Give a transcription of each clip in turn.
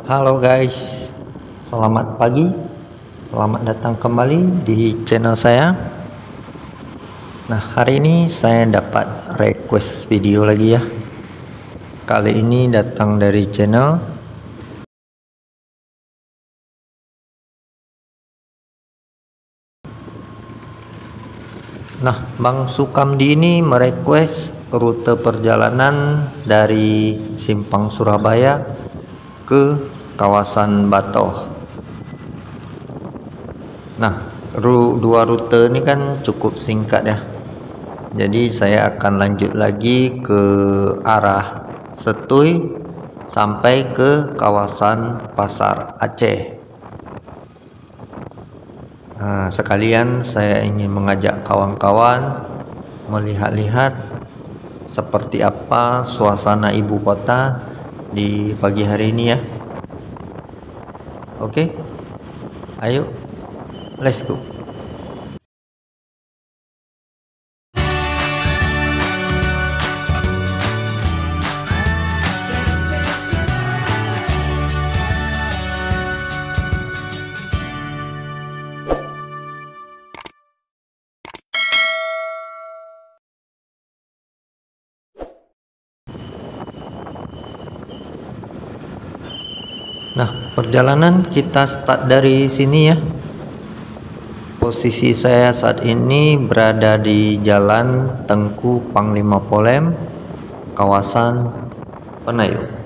Halo guys, selamat pagi, selamat datang kembali di channel saya. Nah, hari ini saya dapat request video lagi ya. Kali ini datang dari channel Bang Sukamdi ini merequest rute perjalanan dari Simpang Surabaya ke kawasan Batoh. Nah, dua rute ini kan cukup singkat ya. Jadi saya akan lanjut lagi ke arah Setui sampai ke kawasan Pasar Aceh. Nah, sekalian saya ingin mengajak kawan-kawan melihat-lihat seperti apa suasana ibu kota di pagi hari ini ya. Oke, ayo, let's go. Nah, perjalanan kita start dari sini ya. Posisi saya saat ini berada di Jalan Tengku Panglima Polem, kawasan Penayu.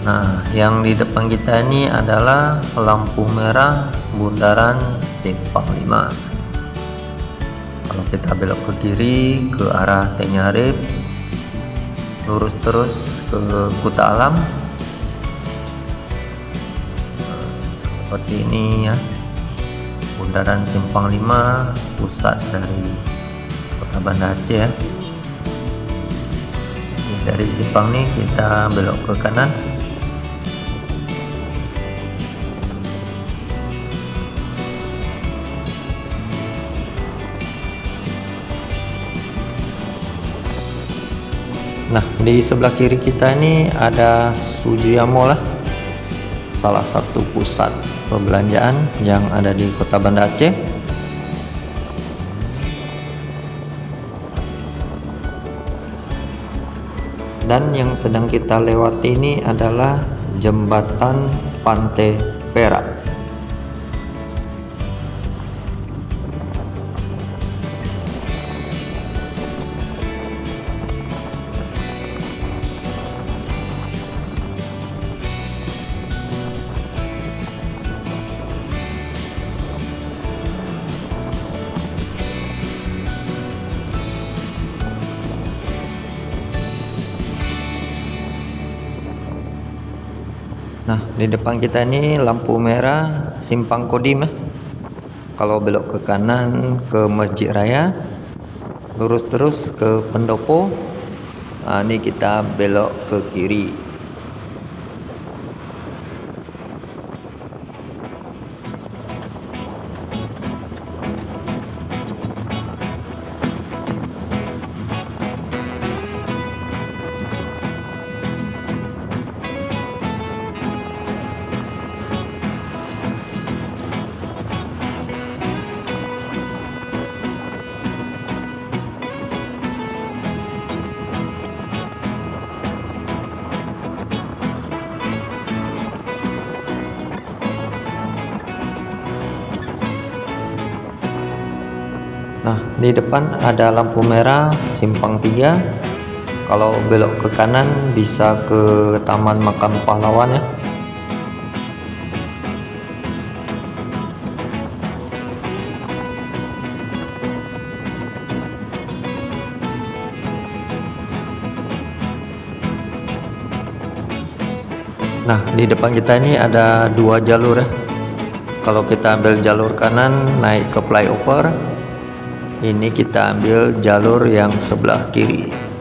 Nah, yang di depan kita ini adalah lampu merah bundaran Simpang 5. Kalau kita belok ke kiri ke arah Tenyarip, lurus terus ke Kuta Alam. Seperti ini ya. Bundaran Simpang 5, pusat dari Kota Banda Aceh ya. Dari Simpang nih kita belok ke kanan. Nah, di sebelah kiri kita ini ada Sujiya Mall, salah satu pusat perbelanjaan yang ada di Kota Banda Aceh. Dan yang sedang kita lewati ini adalah Jembatan Pantai Perak. Nah, di depan kita ini lampu merah Simpang Kodim ya. Kalau belok ke kanan ke Masjid Raya, lurus terus ke Pendopo. Nah, ini kita belok ke kiri. Nah, di depan ada lampu merah Simpang 3. Kalau belok ke kanan bisa ke Taman Makam Pahlawan ya. Nah, di depan kita ini ada dua jalur ya. Kalau kita ambil jalur kanan naik ke flyover, ini kita ambil jalur yang sebelah kiri.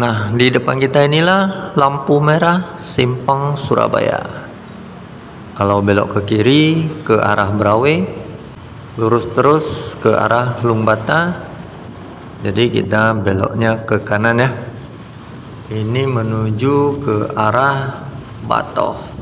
Nah, di depan kita inilah lampu merah Simpang Surabaya. Kalau belok ke kiri ke arah Brawe, lurus terus ke arah Lungbata. Jadi kita beloknya ke kanan ya. Ini menuju ke arah Batoh.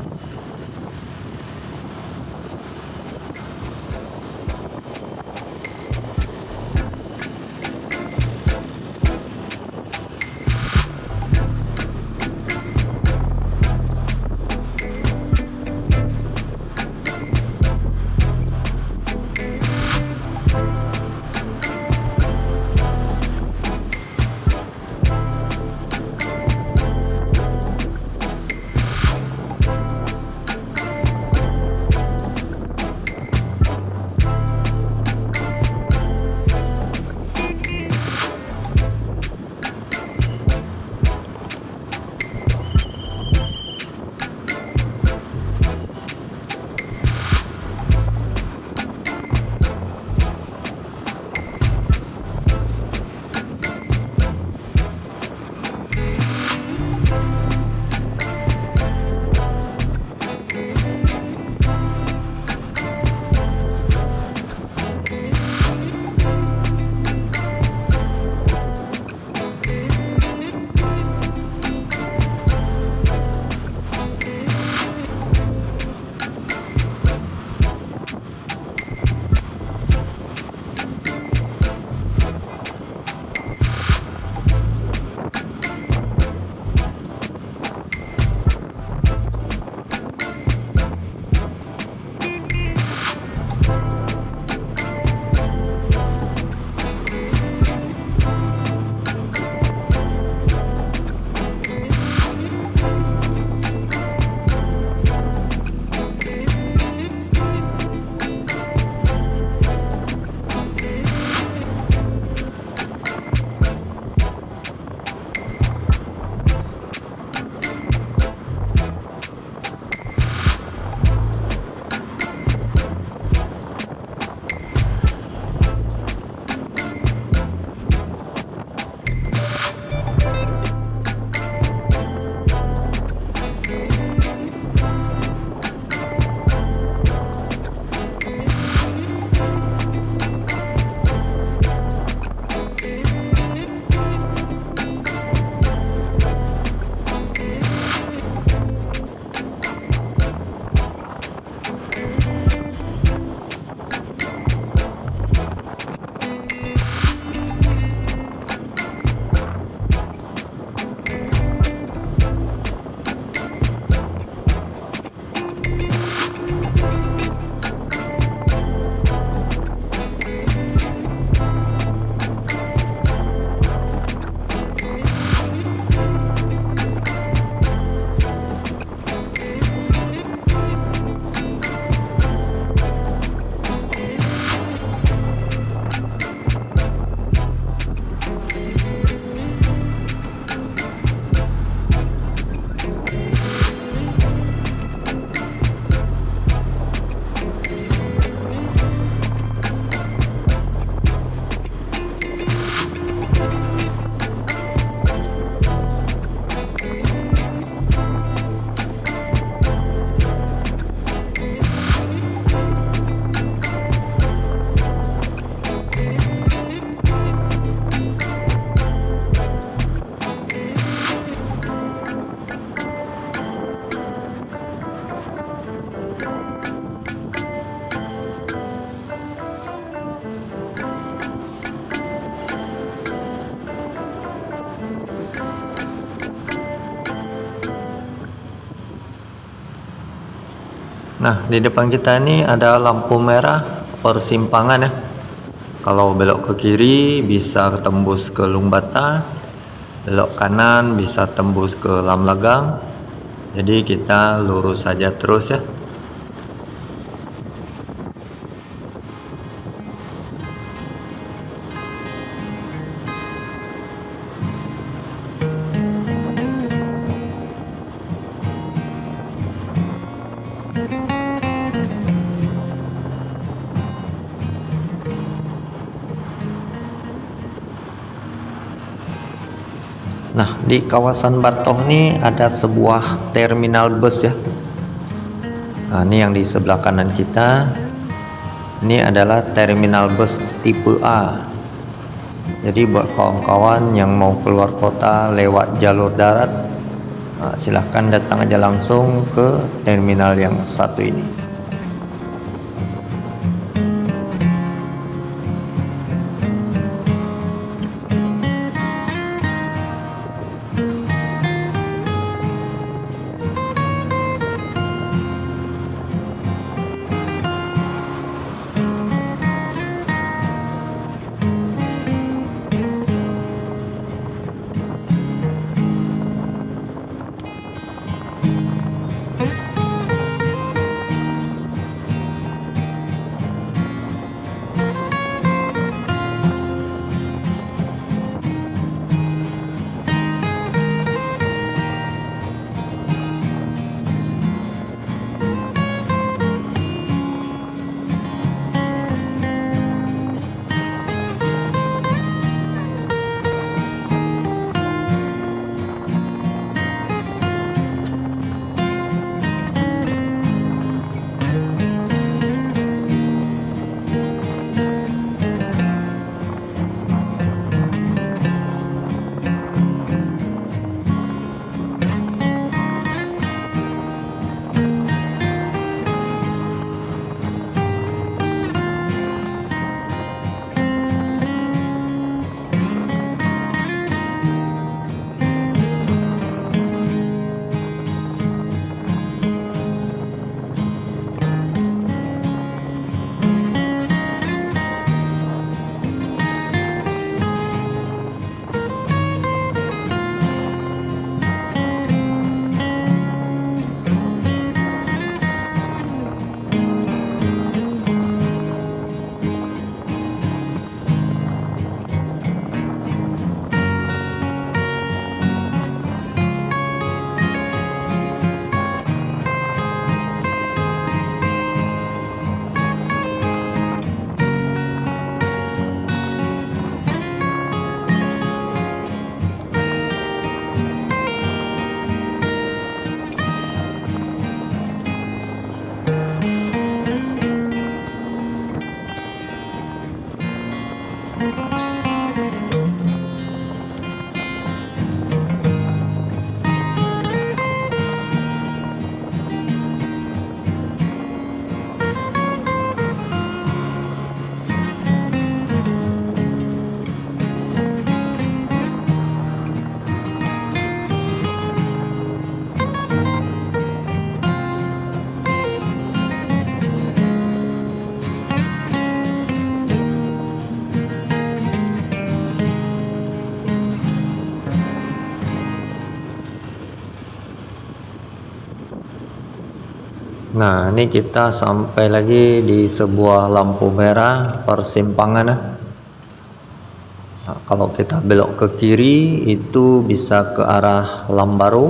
Nah, di depan kita ini ada lampu merah persimpangan ya. Kalau belok ke kiri bisa tembus ke Lumbata, belok kanan bisa tembus ke Lamlagang. Jadi kita lurus saja terus ya. Nah, di kawasan Batoh ini ada sebuah terminal bus ya. Nah, ini yang di sebelah kanan kita. Ini adalah terminal bus tipe A. Jadi buat kawan-kawan yang mau keluar kota lewat jalur darat, silahkan datang aja langsung ke terminal yang satu ini. Nah, ini kita sampai lagi di sebuah lampu merah persimpangan ya. Nah, kalau kita belok ke kiri itu bisa ke arah Lambaru.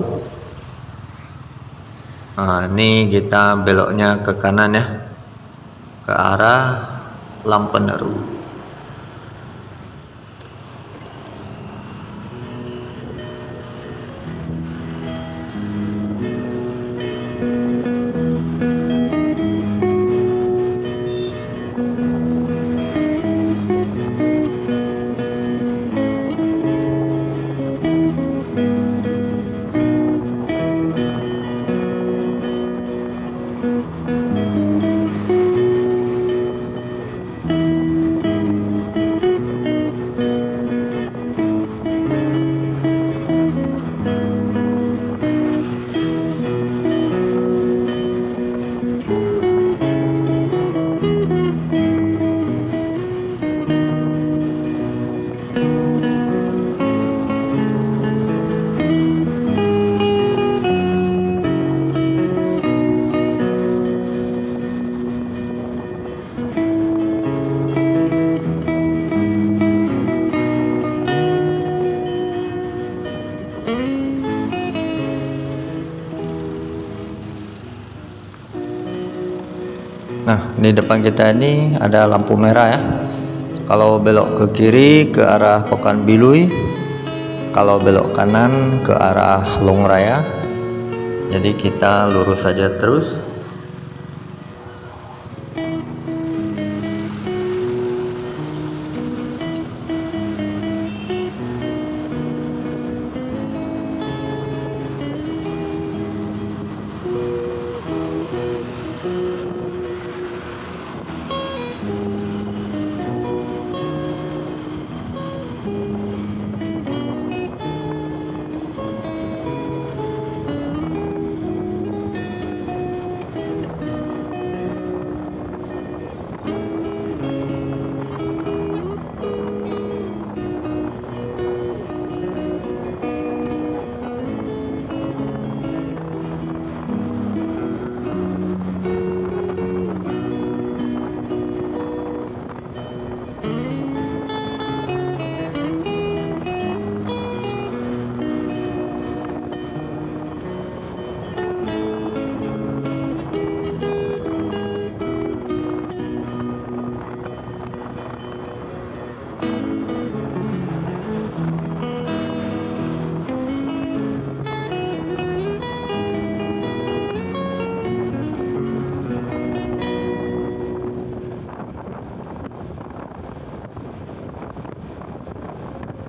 Nah, ini kita beloknya ke kanan ya, ke arah Lampeneru. Nah, di depan kita ini ada lampu merah ya. Kalau belok ke kiri ke arah Pekan Bilui, kalau belok kanan ke arah Long Raya. Jadi kita lurus saja terus.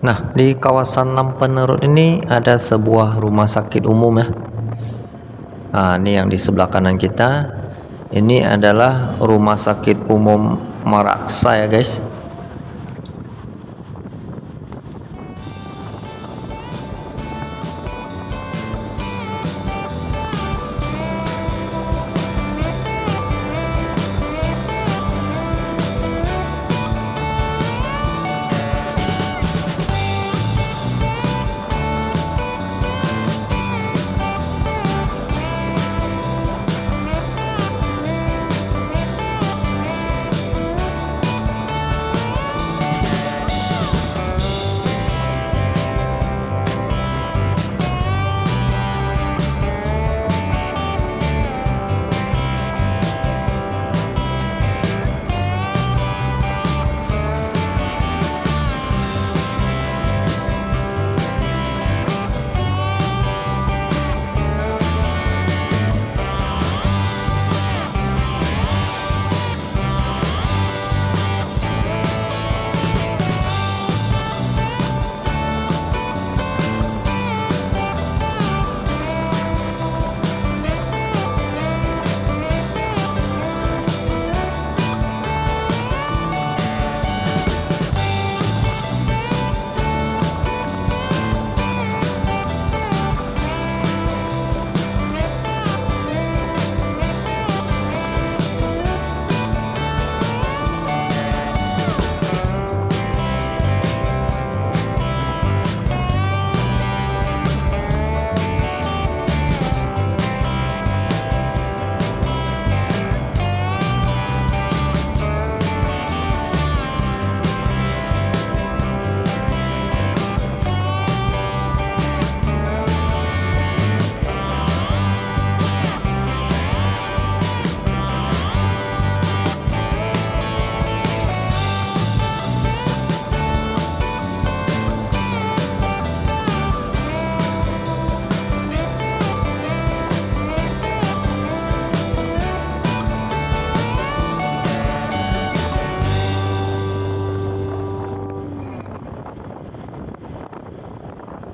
Nah, di kawasan Lampenerut ini ada sebuah rumah sakit umum ya. Nah, ini yang di sebelah kanan kita. Ini adalah rumah sakit umum Maraksa ya guys.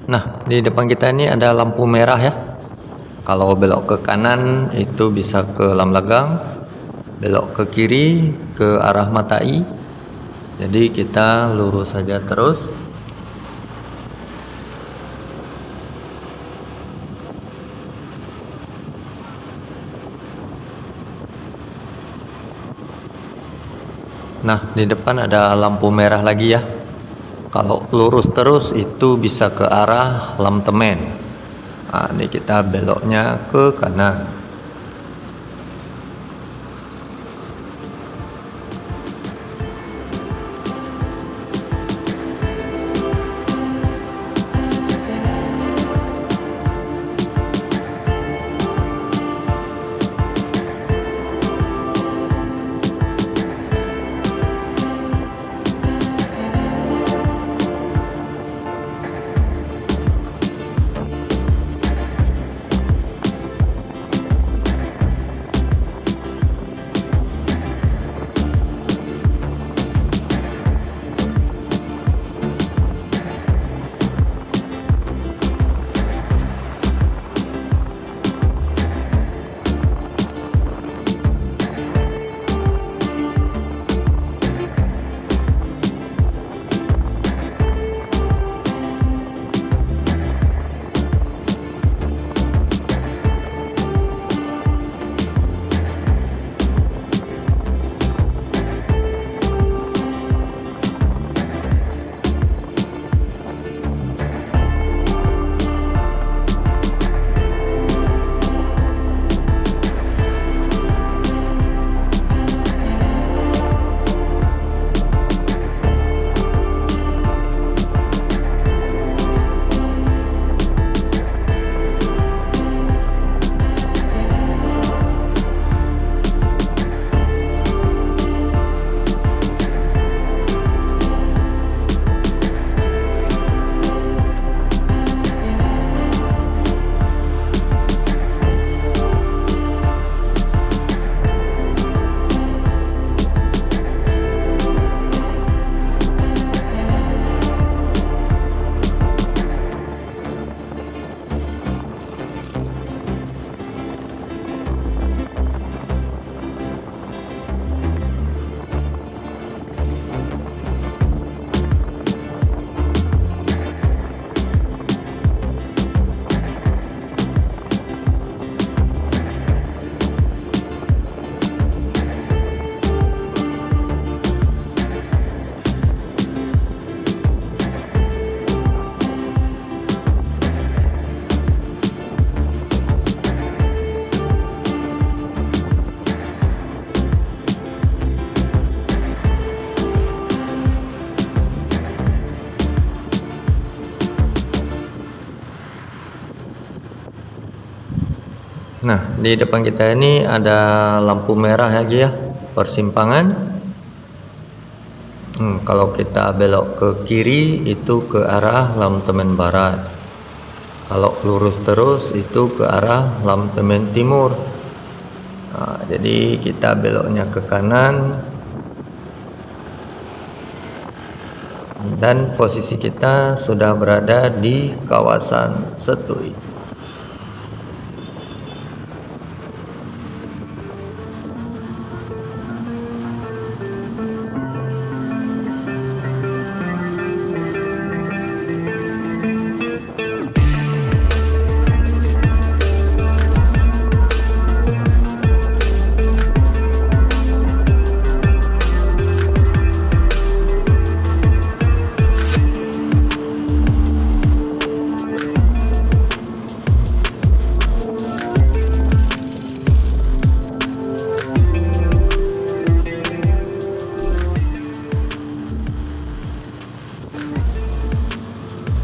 Nah, di depan kita ini ada lampu merah ya. Kalau belok ke kanan itu bisa ke Lamlagang, belok ke kiri ke arah Matai. Jadi kita lurus saja terus. Nah, di depan ada lampu merah lagi ya. Kalau lurus terus itu bisa ke arah Lamtemen. Nah, ini kita beloknya ke kanan. Nah, di depan kita ini ada lampu merah ya, persimpangan. Kalau kita belok ke kiri itu ke arah Lamtemen Barat. Kalau lurus terus itu ke arah Lamtemen Timur. Nah, jadi kita beloknya ke kanan. Dan posisi kita sudah berada di kawasan Setui.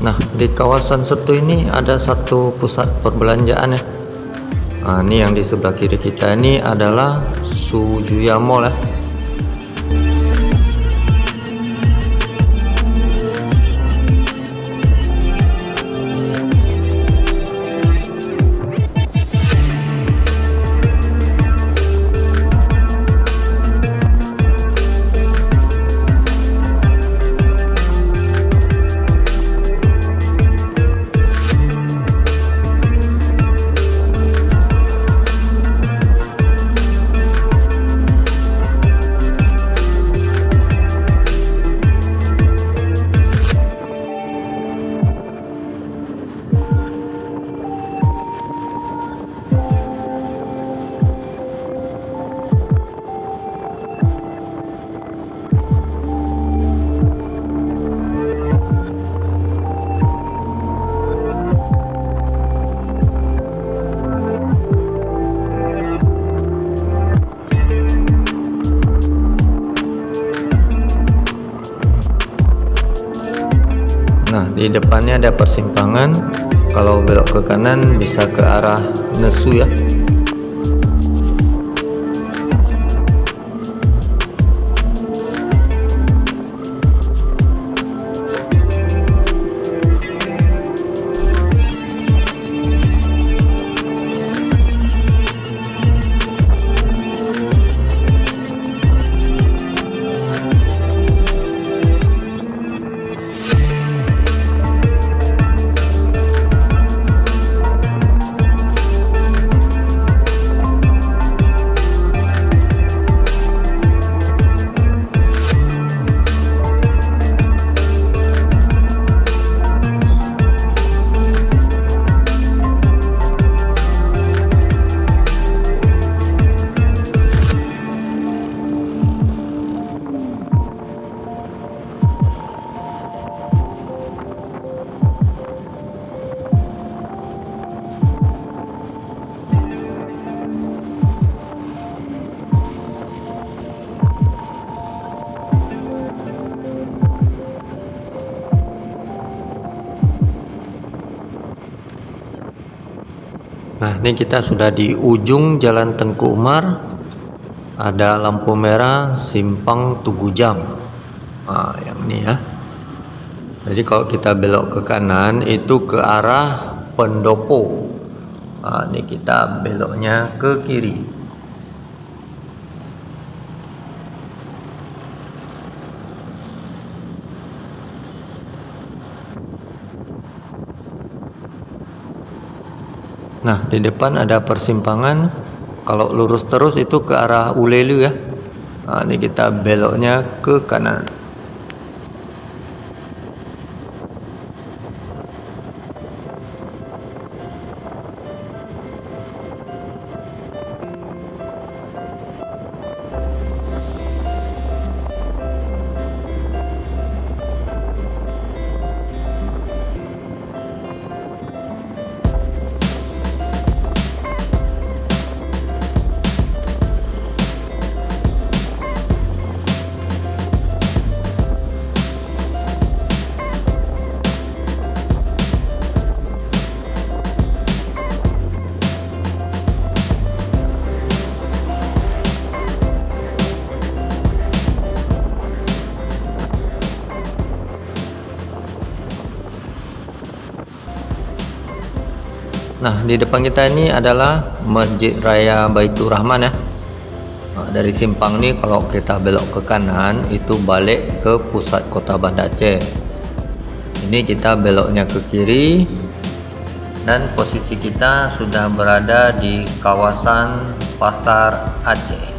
Nah, di kawasan Setui ini ada satu pusat perbelanjaan ya. Nah, ini yang di sebelah kiri kita ini adalah Sujuya Mall ya. Nah, di depannya ada persimpangan. Kalau belok ke kanan bisa ke arah Nesu ya. Nah, ini kita sudah di ujung Jalan Tengku Umar. Ada lampu merah Simpang Tugu Jam. Nah, yang ini ya. Jadi kalau kita belok ke kanan itu ke arah Pendopo. Nah, ini kita beloknya ke kiri. Nah, di depan ada persimpangan. Kalau lurus terus itu ke arah Ulelu ya. Nah, ini kita beloknya ke kanan. Nah, di depan kita ini adalah Masjid Raya Baitur Rahman ya. Nah, dari simpang ini kalau kita belok ke kanan itu balik ke pusat kota Banda Aceh. Ini kita beloknya ke kiri dan posisi kita sudah berada di kawasan Pasar Aceh.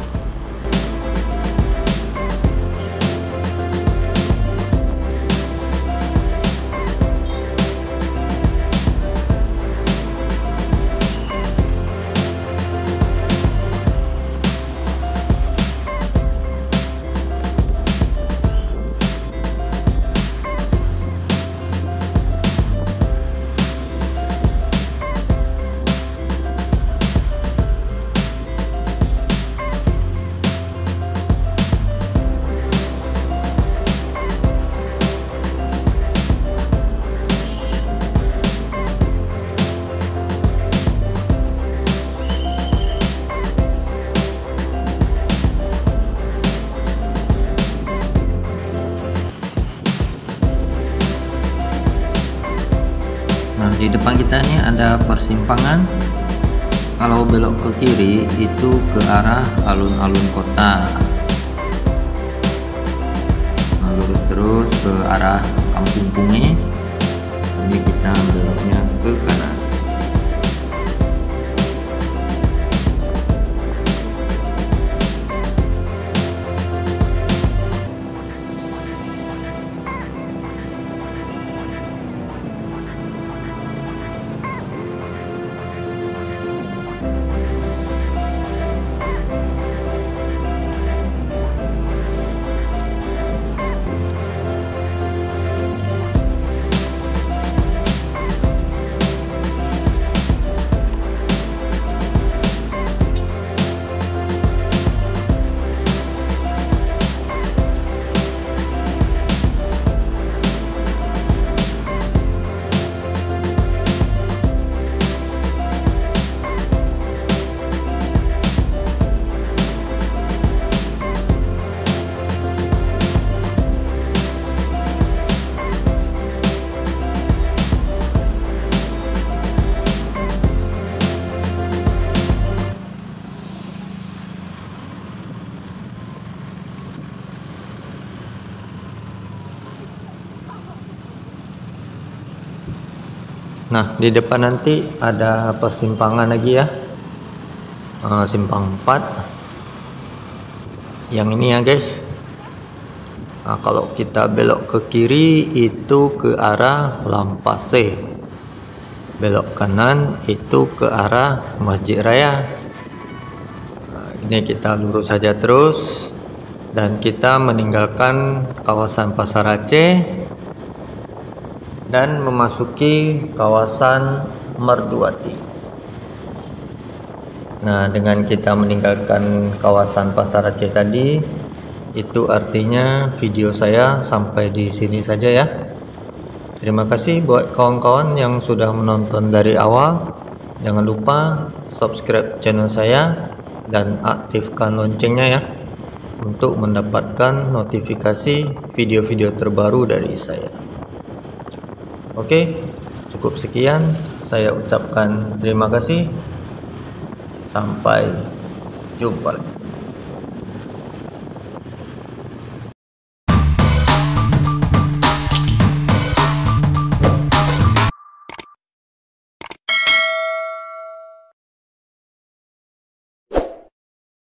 Nah, di depan kita ini ada persimpangan. Kalau belok ke kiri itu ke arah alun-alun kota. Nah, lurus terus ke arah Kampung Bunge. Ini kita beloknya ke kanan. Nah, di depan nanti ada persimpangan lagi ya, simpang 4 yang ini ya guys. Nah, kalau kita belok ke kiri itu ke arah Lampase, belok kanan itu ke arah Masjid Raya. Nah, ini kita lurus saja terus dan kita meninggalkan kawasan Pasar Aceh dan memasuki kawasan Merduati. Nah, dengan kita meninggalkan kawasan Pasar Aceh tadi, itu artinya video saya sampai di sini saja ya. Terima kasih buat kawan-kawan yang sudah menonton dari awal. Jangan lupa subscribe channel saya dan aktifkan loncengnya ya, untuk mendapatkan notifikasi video-video terbaru dari saya. Oke, cukup sekian. Saya ucapkan terima kasih. Sampai jumpa.